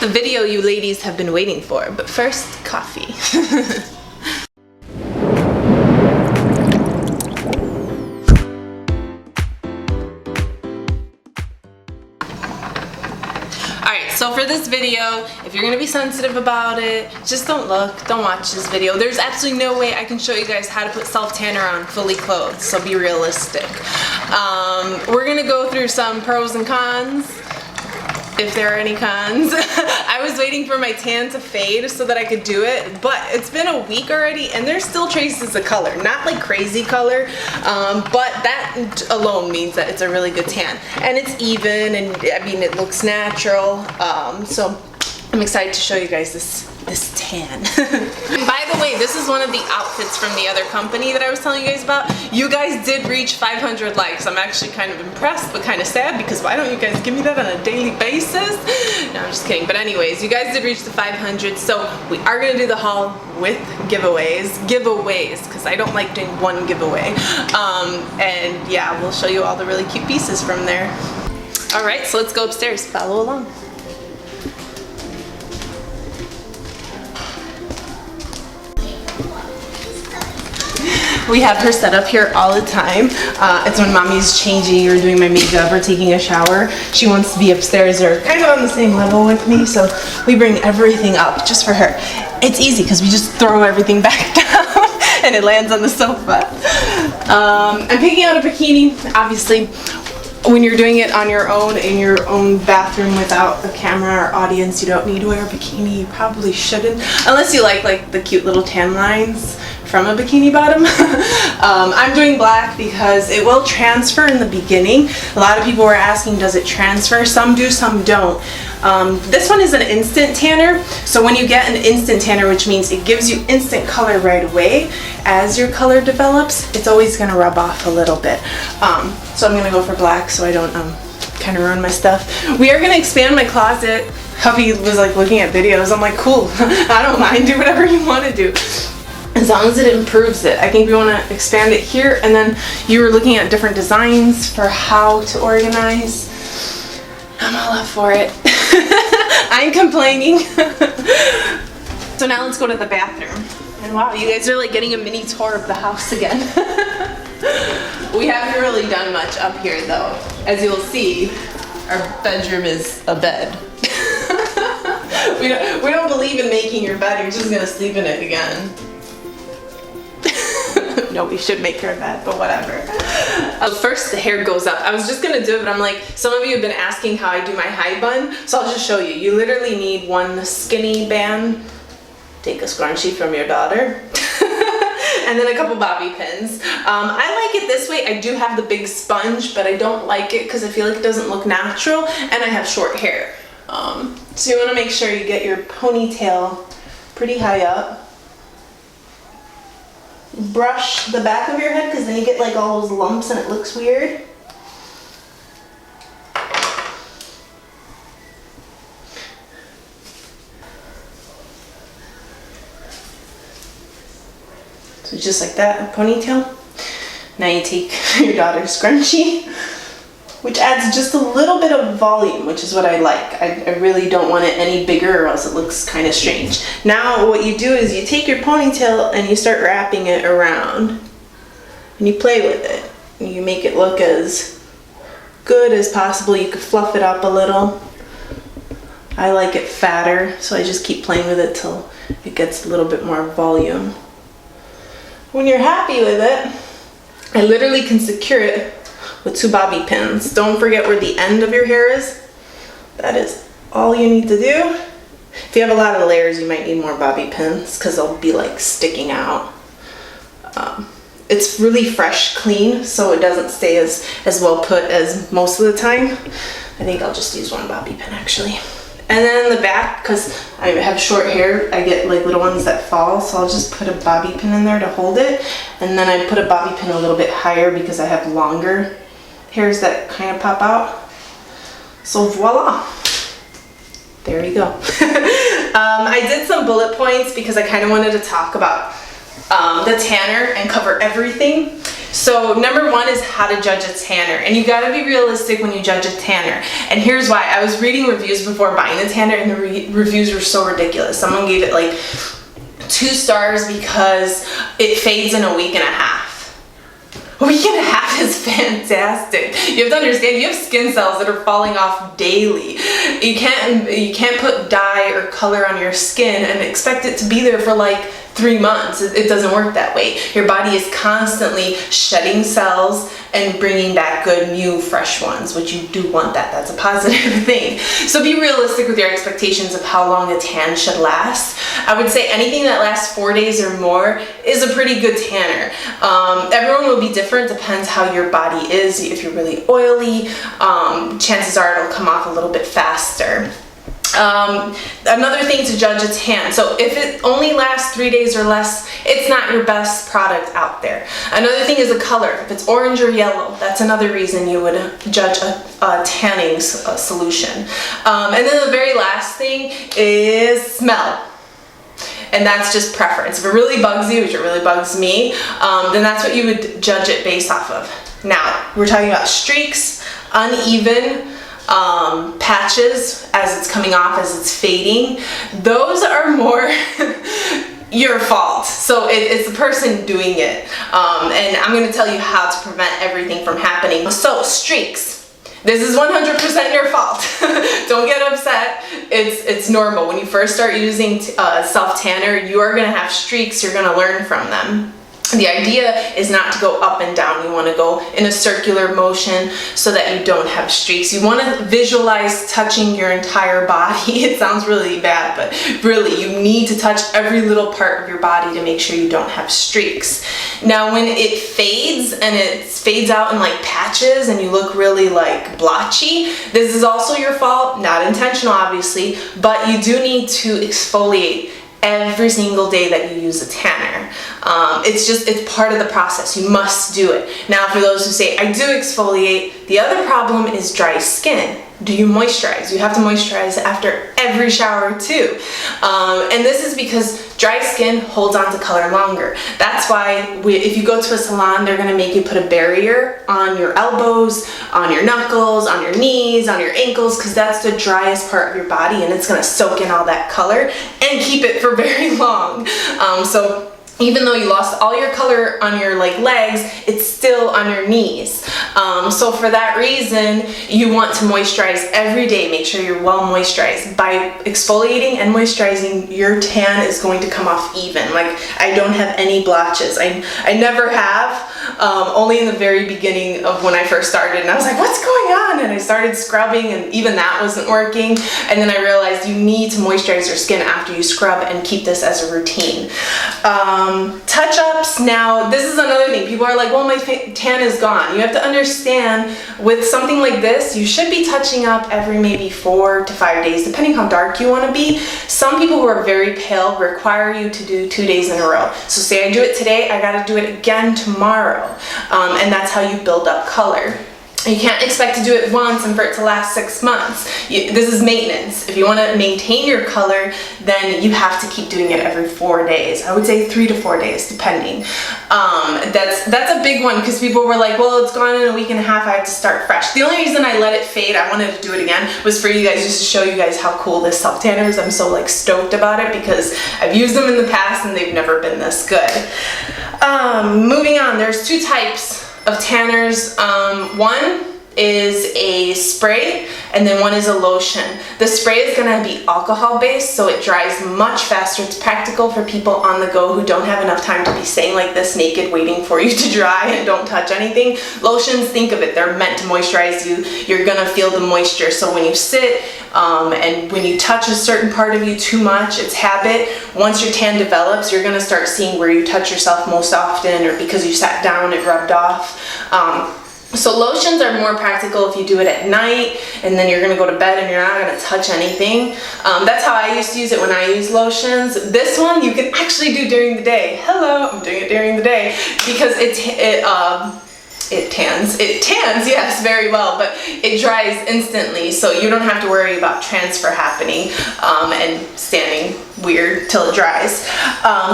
the video you ladies have been waiting for. But first, coffee. Alright, so for this video, if you're going to be sensitive about it, just don't look, don't watch this video. There's absolutely no way I can show you guys how to put self-tanner on fully clothed, so be realistic. We're going to go through some pros and cons, if there are any cons. I was waiting for my tan to fade so that I could do it, but it's been a week already and there's still traces of color. Not like crazy color, but that alone means that it's a really good tan. And it's even, and I mean it looks natural, so I'm excited to show you guys this tan. And by the way, this is one of the outfits from the other company that I was telling you guys about. You guys did reach 500 likes. I'm actually kind of impressed, but kind of sad, because why don't you guys give me that on a daily basis? No, I'm just kidding. But anyways, you guys did reach the 500, so we are going to do the haul with giveaways, because I don't like doing one giveaway. And yeah, we'll show you all the really cute pieces from there. All right, so let's go upstairs. Follow along. We have her set up here all the time. It's when mommy's changing or doing my makeup or taking a shower. She wants to be upstairs or kind of on the same level with me, so we bring everything up just for her. It's easy because we just throw everything back down and it lands on the sofa. I'm picking out a bikini. Obviously, when you're doing it on your own in your own bathroom without a camera or audience, you don't need to wear a bikini. You probably shouldn't, unless you like the cute little tan lines from a bikini bottom. I'm doing black because it will transfer in the beginning. A lot of people were asking, does it transfer? Some do, some don't. This one is an instant tanner, so when you get an instant tanner, which means it gives you instant color right away, as your color develops, it's always going to rub off a little bit. So I'm going to go for black so I don't kind of ruin my stuff. We are going to expand my closet. Hubby was like looking at videos. I'm like, cool, I don't mind, do whatever you want to do, as long as it improves it. I think we want to expand it here, and then you were looking at different designs for how to organize. I'm all up for it. I ain't complaining. So now let's go to the bathroom. And wow, you guys are like getting a mini tour of the house again. We haven't really done much up here though. As you'll see, our bedroom is a bed. we don't believe in making your bed, you're just gonna sleep in it again. No, we should make her a bed, but whatever. First, the hair goes up. I was just gonna do it, but I'm like, some of you have been asking how I do my high bun, so I'll just show you. You literally need one skinny band, take a scrunchie from your daughter, and then a couple bobby pins. I like it this way. I do have the big sponge, but I don't like it because I feel like it doesn't look natural, and I have short hair. So you wanna make sure you get your ponytail pretty high up. Brush the back of your head because then you get like all those lumps and it looks weird. So just like that, a ponytail. Now you take your daughter's scrunchie, which adds just a little bit of volume, which is what I like. I really don't want it any bigger or else it looks kind of strange. Now what you do is you take your ponytail and you start wrapping it around and you play with it. And you make it look as good as possible. You could fluff it up a little. I like it fatter, so I just keep playing with it till it gets a little bit more volume. When you're happy with it, I literally can secure it with 2 bobby pins. Don't forget where the end of your hair is. That is all you need to do. If you have a lot of layers, you might need more bobby pins because they'll be like sticking out. It's really fresh, clean, so it doesn't stay as well put as most of the time. I think I'll just use 1 bobby pin actually. And then in the back, because I have short hair, I get like little ones that fall, so I'll just put a bobby pin in there to hold it. And then I put a bobby pin a little bit higher because I have longer hairs that kind of pop out. So voila, there you go. I did some bullet points because I kind of wanted to talk about the tanner and cover everything. So number one is how to judge a tanner, and you gotta be realistic when you judge a tanner. And here's why. I was reading reviews before buying the tanner, and the reviews were so ridiculous. Someone gave it like 2 stars because it fades in a week and a half. A week and a half is fantastic. You have to understand, you have skin cells that are falling off daily. You can't put dye or color on your skin and expect it to be there for like 3 months. It doesn't work that way. Your body is constantly shedding cells and bringing back good, new, fresh ones, which you do want that. That's a positive thing. So be realistic with your expectations of how long a tan should last. I would say anything that lasts 4 days or more is a pretty good tanner. Everyone will be different, depends how your body is. If you're really oily, chances are it'll come off a little bit faster. Another thing to judge a tan. So if it only lasts 3 days or less, it's not your best product out there. Another thing is the color. If it's orange or yellow, that's another reason you would judge a tanning solution. And then the very last thing is smell. And that's just preference. If it really bugs you, which it really bugs me, then that's what you would judge it based off of. Now, we're talking about streaks, uneven, patches as it's coming off, as it's fading. Those are more your fault. So it's the person doing it. And I'm going to tell you how to prevent everything from happening. So streaks. This is 100% your fault. Don't get upset. It's normal. When you first start using self-tanner, you are going to have streaks. You're going to learn from them. The idea is not to go up and down. You want to go in a circular motion so that you don't have streaks. You want to visualize touching your entire body. It sounds really bad, but really you need to touch every little part of your body to make sure you don't have streaks. Now when it fades and it fades out in like patches and you look really like blotchy, this is also your fault. Not intentional obviously, but you do need to exfoliate every single day that you use a tanner. It's part of the process. You must do it. Now for those who say, I do exfoliate, the other problem is dry skin. Do you moisturize? You have to moisturize after every shower too. And this is because dry skin holds on to color longer. That's why if you go to a salon, they're gonna make you put a barrier on your elbows, on your knuckles, on your knees, on your ankles, because that's the driest part of your body and it's gonna soak in all that color and keep it for very long. So even though you lost all your color on your legs, it's still on your knees. So for that reason, you want to moisturize every day. Make sure you're well moisturized. By exfoliating and moisturizing, your tan is going to come off even. Like, I don't have any blotches. I never have, only in the very beginning of when I first started. And I was like, what's going on? And I started scrubbing and even that wasn't working. And then I realized you need to moisturize your skin after you scrub and keep this as a routine. Touch-ups. Now, this is another thing. People are like, well, my tan is gone. You have to understand, with something like this, you should be touching up every maybe 4 to 5 days, depending how dark you want to be. Some people who are very pale require you to do 2 days in a row. So say I do it today, I got to do it again tomorrow. And that's how you build up color. You can't expect to do it once and for it to last 6 months. This is maintenance. If you want to maintain your color, then you have to keep doing it every 4 days. I would say 3 to 4 days, depending. That's a big one because people were like, well, it's gone in a week and a half, I have to start fresh. The only reason I let it fade, I wanted to do it again, was for you guys, just to show you guys how cool this self-tanner is. I'm so stoked about it because I've used them in the past and they've never been this good. Moving on, there's 2 types of tanners. One is a spray and then one is a lotion. The spray is going to be alcohol based, so it dries much faster. It's practical for people on the go who don't have enough time to be staying like this naked waiting for you to dry and don't touch anything. Lotions, think of it, they're meant to moisturize you. You're going to feel the moisture, so when you sit and when you touch a certain part of you too much, it's habit. Once your tan develops, you're going to start seeing where you touch yourself most often, or because you sat down it rubbed off. So lotions are more practical if you do it at night and then you're going to go to bed and you're not going to touch anything. That's how I used to use it when I use lotions. This one you can actually do during the day. Hello, I'm doing it during the day because it tans, yes, very well, but it dries instantly, so you don't have to worry about transfer happening and standing weird till it dries.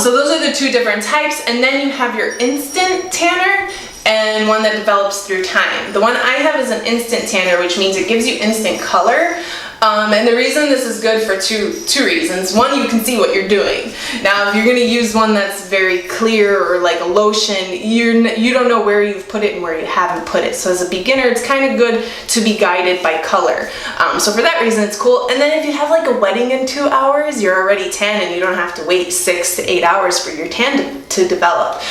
So those are the 2 different types, and then you have your instant tanner. and one that develops through time. The one I have is an instant tanner, which means it gives you instant color. And the reason this is good for two reasons. One, you can see what you're doing. Now, if you're going to use one that's very clear or like a lotion, you don't know where you've put it and where you haven't put it. So as a beginner, it's kind of good to be guided by color. So for that reason, it's cool. And then if you have like a wedding in 2 hours, you're already tan and you don't have to wait 6 to 8 hours for your tan to develop.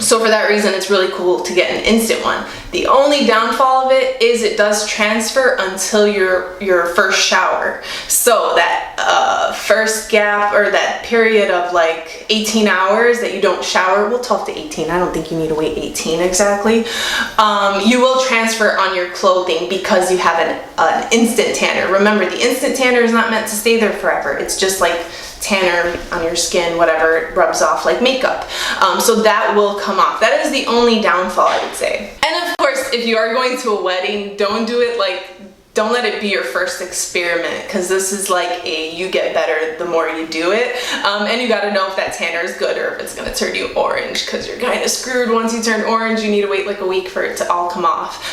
So for that reason, it's really cool to get an instant one. The only downfall of it is it does transfer until your first shower. So that first gap or that period of like 18 hours that you don't shower, well, 12 to 18, I don't think you need to wait 18 exactly. You will transfer on your clothing because you have an instant tanner. Remember, the instant tanner is not meant to stay there forever. It's just like tanner on your skin, whatever, it rubs off like makeup. So that will come off. That is the only downfall, I would say. And of course, if you are going to a wedding, don't let it be your first experiment, because this is like you get better the more you do it. And you gotta know if that tanner is good or if it's gonna turn you orange, because you're kind of screwed. Once you turn orange, you need to wait like a week for it to all come off.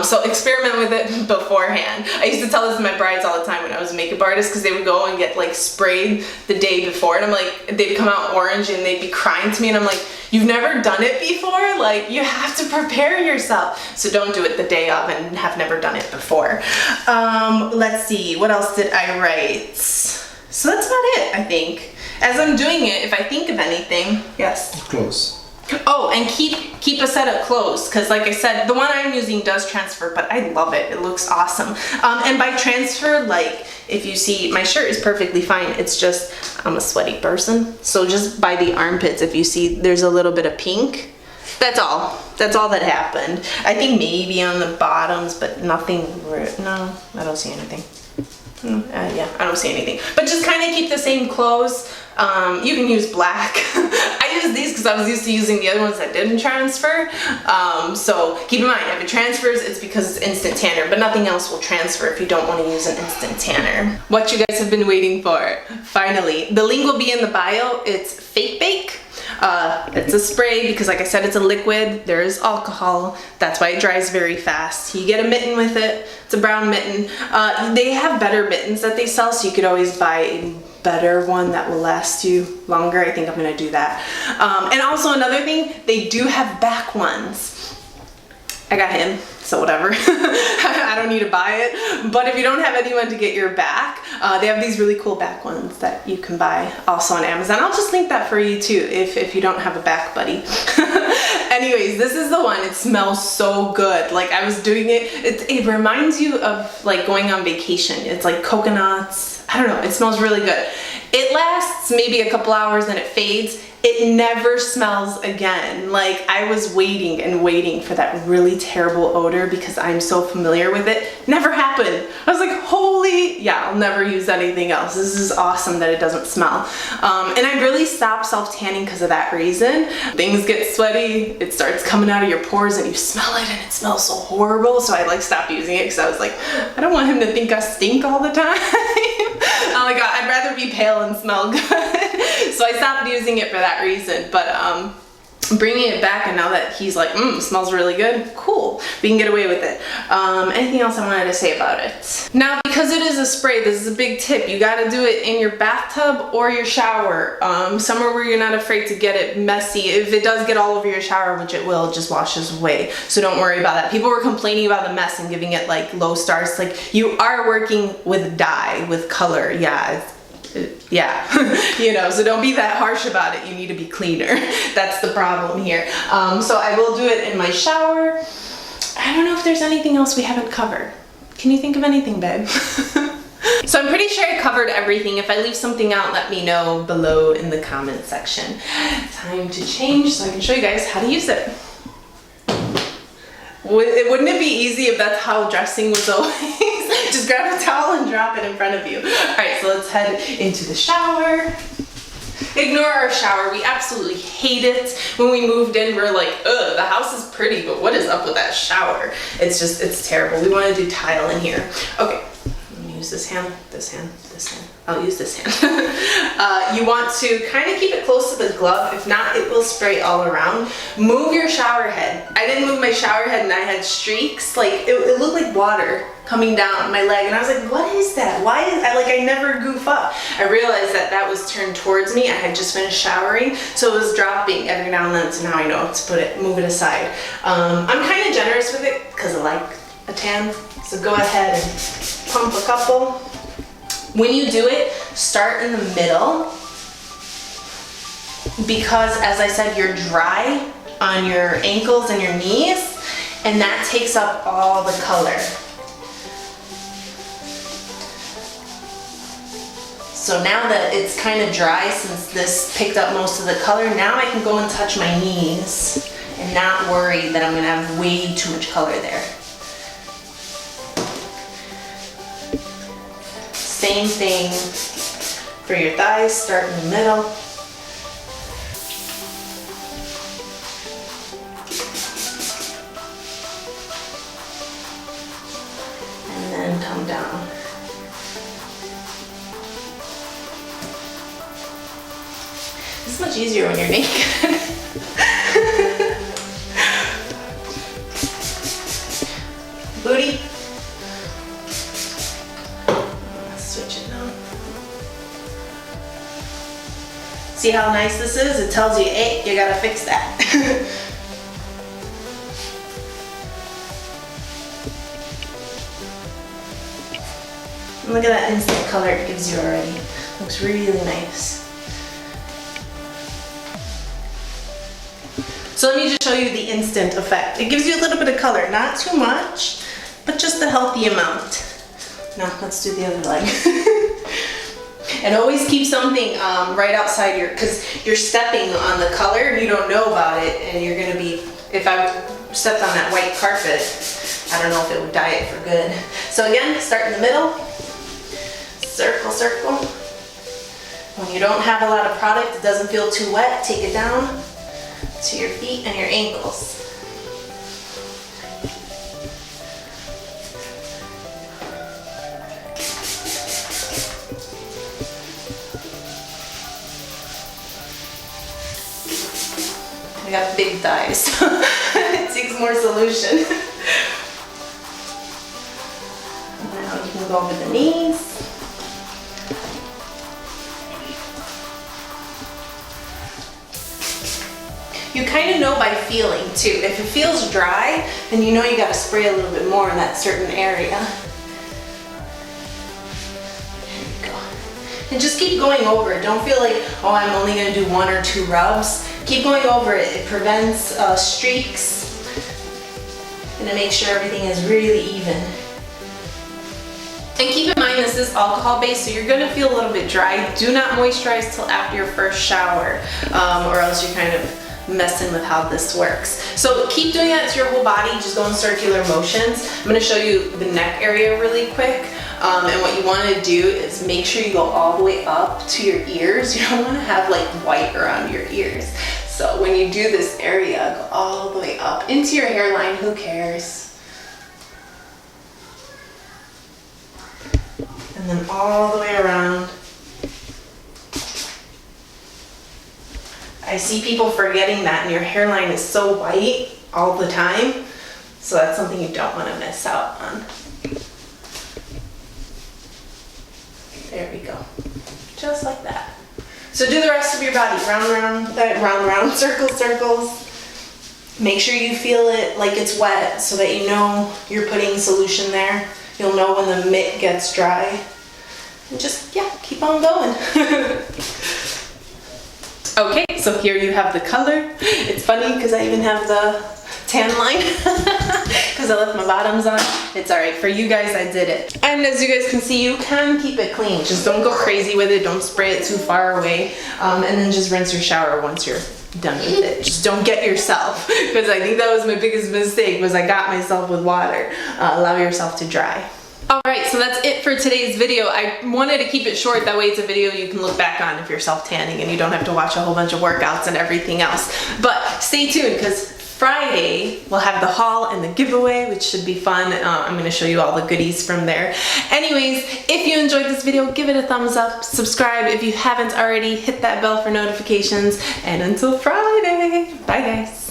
So experiment with it beforehand. I used to tell this to my brides all the time when I was a makeup artist, because they would go and get like sprayed the day before, and I'm like, they'd come out orange and they'd be crying to me, and I'm like, you've never done it before? Like, you have to prepare yourself. So don't do it the day of and have never done it before. Let's see, what else did I write? So that's about it, I think. As I'm doing it, if I think of anything, yes? Close. Oh, and keep a set of clothes, because like I said, the one I'm using does transfer, but I love it. It looks awesome. And by transfer, like, if you see, my shirt is perfectly fine. It's just, I'm a sweaty person. So just by the armpits, if you see there's a little bit of pink, that's all. That's all that happened. I think maybe on the bottoms, but nothing, no, I don't see anything. Yeah, I don't see anything. But just kind of keep the same clothes. You can use black. I use these because I was used to using the other ones that didn't transfer. So keep in mind, if it transfers, it's because it's instant tanner, but nothing else will transfer if you don't want to use an instant tanner. What you guys have been waiting for, finally. The link will be in the bio. It's Fake Bake. It's a spray because, like I said, it's a liquid. There is alcohol. That's why it dries very fast. You get a mitten with it. It's a brown mitten. They have better mittens that they sell, so you could always buy a better one that will last you longer. I think I'm gonna do that. And also another thing, they do have back ones. I got him, so whatever. I don't need to buy it. But if you don't have anyone to get your back, they have these really cool back ones that you can buy also on Amazon. I'll just link that for you too if you don't have a back buddy. Anyways, this is the one. It smells so good. Like, I was doing it. It reminds you of like going on vacation. It's like coconuts. I don't know. It smells really good. It lasts maybe a couple hours and it fades. It never smells again. Like, I was waiting and waiting for that really terrible odor because I'm so familiar with it. Never happened. I was like, holy, yeah, I'll never use anything else. This is awesome that it doesn't smell. And I really stopped self-tanning because of that reason. Things get sweaty, it starts coming out of your pores and you smell it and it smells so horrible. So I like stopped using it because I was like, I don't want him to think I stink all the time. Oh my God, I'd rather be pale and smell good. So I stopped using it for that reason, but bringing it back, and now that he's like, smells really good, cool, we can get away with it. Anything else I wanted to say about it? Now, because it is a spray, this is a big tip. You got to do it in your bathtub or your shower, somewhere where you're not afraid to get it messy. If it does get all over your shower, which it will, it just washes away, so don't worry about that. People were complaining about the mess and giving it like low stars. Like, you are working with dye, with color, yeah, you know, so don't be that harsh about it. You need to be cleaner. That's the problem here. So I will do it in my shower. I don't know if there's anything else we haven't covered. Can you think of anything, babe? So I'm pretty sure I covered everything. If I leave something out, let me know below in the comment section. Time to change so I can show you guys how to use it. Wouldn't it be easy if that's how dressing was always? Just grab a towel and drop it in front of you. All right, so let's head into the shower. Ignore our shower. We absolutely hate it. When we moved in, we're like, ugh, the house is pretty, but what is up with that shower? It's terrible. We want to do tile in here. Okay, I'm gonna use use this hand, this hand, this hand. I'll use this hand. You want to kind of keep it close to the glove. If not, it will spray all around. Move your shower head. I didn't move my shower head and I had streaks. Like, it looked like water coming down my leg. And I was like, what is that? Why is that? Like, I never goof up. I realized that that was turned towards me. I had just finished showering. So it was dropping every now and then. So now I know to move it aside. I'm kind of generous with it because I like a tan. So go ahead and pump a couple. When you do it, start in the middle because, as I said, you're dry on your ankles and your knees, and that takes up all the color. So now that it's kind of dry, since this picked up most of the color, now I can go and touch my knees and not worry that I'm gonna have way too much color there. Same thing for your thighs, start in the middle. And then come down. This is much easier when you're naked. Booty. See how nice this is? It tells you, hey, you gotta fix that. Look at that instant color it gives you already. Looks really nice. So let me just show you the instant effect. It gives you a little bit of color, not too much, but just a healthy amount. Now let's do the other leg. And always keep something right outside because you're stepping on the color and you don't know about it, and you're gonna be, if I stepped on that white carpet, I don't know if it would dye it for good. So again, start in the middle, circle, circle. When you don't have a lot of product, it doesn't feel too wet, take it down to your feet and your ankles. I got big thighs, it takes more solution. Now you can go over the knees. You kind of know by feeling too. If it feels dry, then you know you got to spray a little bit more in that certain area. There you go. And just keep going over it. Don't feel like, oh, I'm only going to do 1 or 2 rubs. Keep going over it. It prevents streaks, and it makes sure everything is really even. And keep in mind, this is alcohol based, so you're going to feel a little bit dry. Do not moisturize till after your first shower, or else you're kind of messing with how this works. So keep doing that to your whole body. Just go in circular motions. I'm going to show you the neck area really quick. And what you want to do is make sure you go all the way up to your ears. You don't want to have like white around your ears. So when you do this area, go all the way up into your hairline. Who cares? And then all the way around. I see people forgetting that, and your hairline is so white all the time. So that's something you don't want to miss out on. There we go. Just like that. So do the rest of your body. Round, round, round, round, circles, circles. Make sure you feel it like it's wet so that you know you're putting solution there. You'll know when the mitt gets dry. And just, yeah, keep on going. Okay, so here you have the color. It's funny because I even have the tan line because I left my bottoms on. It's alright, for you guys I did it. And as you guys can see, you can keep it clean. Just don't go crazy with it, don't spray it too far away, and then just rinse your shower once you're done with it. Just don't get yourself, because I think that was my biggest mistake, was I got myself with water. Allow yourself to dry. Alright, so that's it for today's video. I wanted to keep it short, that way it's a video you can look back on if you're self-tanning and you don't have to watch a whole bunch of workouts and everything else. But stay tuned, because Friday, we'll have the haul and the giveaway, which should be fun. I'm gonna show you all the goodies from there. Anyways, if you enjoyed this video, give it a thumbs up, subscribe if you haven't already, hit that bell for notifications, and until Friday, bye guys.